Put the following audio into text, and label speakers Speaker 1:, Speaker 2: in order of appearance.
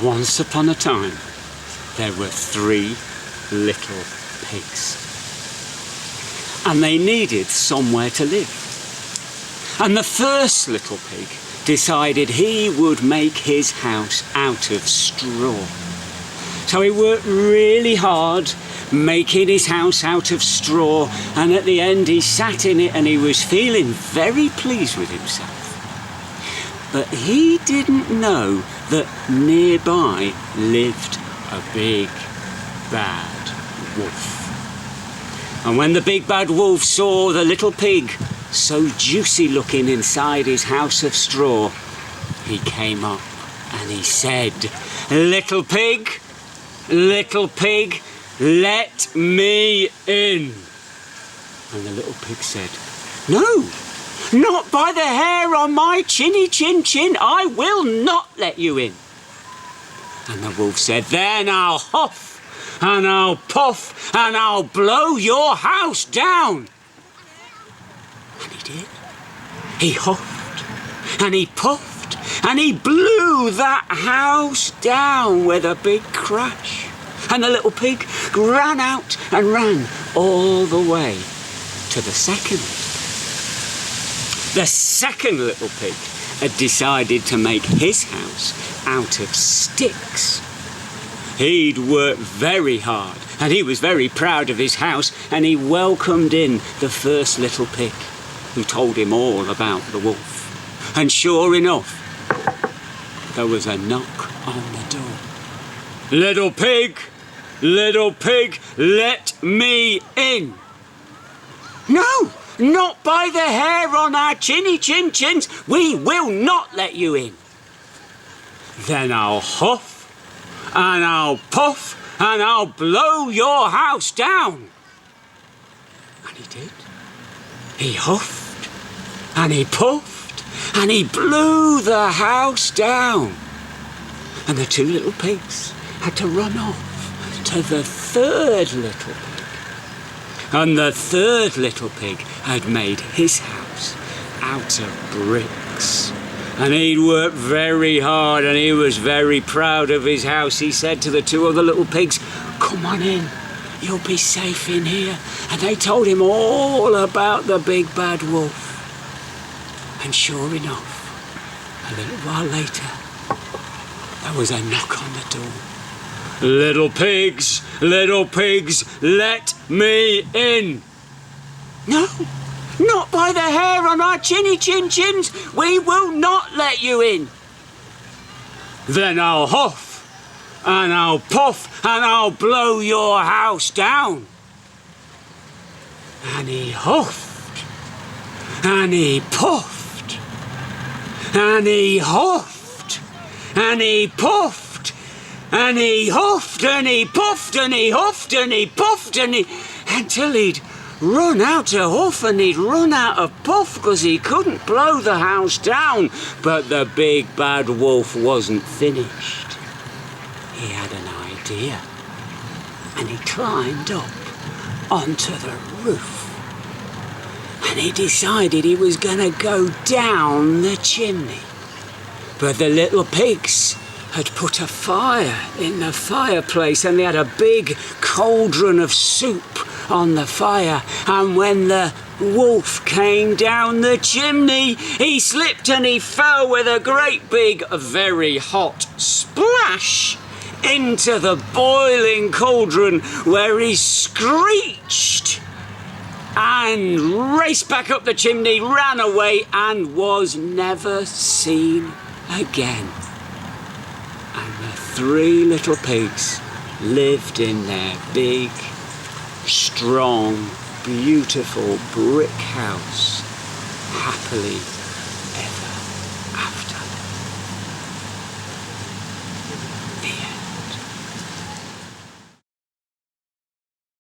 Speaker 1: Once upon a time, there were 3 little pigs. And they needed somewhere to live. And the first little pig decided he would make his house out of straw. So he worked really hard making his house out of straw, and at the end he sat in it and he was feeling very pleased with himself. But he didn't know that nearby lived a big bad wolf. And when the big bad wolf saw the little pig so juicy looking inside his house of straw, he came up and he said, little pig, let me in." And the little pig said, "No, not by the hair on my chinny chin chin, I will not let you in." And the wolf said, "Then I'll huff and I'll puff and I'll blow your house down." And he did. He huffed and he puffed and he blew that house down with a big crash. And the little pig ran out and ran all the way to the second. The second little pig had decided to make his house out of sticks. He'd worked very hard and he was very proud of his house, and he welcomed in the first little pig, who told him all about the wolf. And sure enough, there was a knock on the door. "Little pig, let me in." "No, not by the hair on our chinny chin chins, we will not let you in." "Then I'll huff and I'll puff and I'll blow your house down." And he did. He huffed and he puffed and he blew the house down. And the 2 little pigs had to run off to the third little pig. And the third little pig had made his house out of bricks. And he'd worked very hard and he was very proud of his house. He said to the 2 other little pigs, "Come on in, you'll be safe in here." And they told him all about the big bad wolf. And sure enough, a little while later, there was a knock on the door. Little pigs, let me in." "No, not by the hair on our chinny chin chins, we will not let you in." "Then I'll huff and I'll puff and I'll blow your house down." And he huffed and he puffed and he huffed and he puffed. And he huffed and he puffed and he huffed and he puffed until he'd run out of huff and he'd run out of puff, because he couldn't blow the house down. But the big bad wolf wasn't finished. He had an idea, and he climbed up onto the roof. And he decided he was going to go down the chimney. But the little pigs had put a fire in the fireplace, and they had a big cauldron of soup on the fire. And when the wolf came down the chimney, he slipped and he fell with a great big, very hot splash into the boiling cauldron, where he screeched and raced back up the chimney, ran away, and was never seen again. And the 3 little pigs lived in their big, strong, beautiful brick house, happily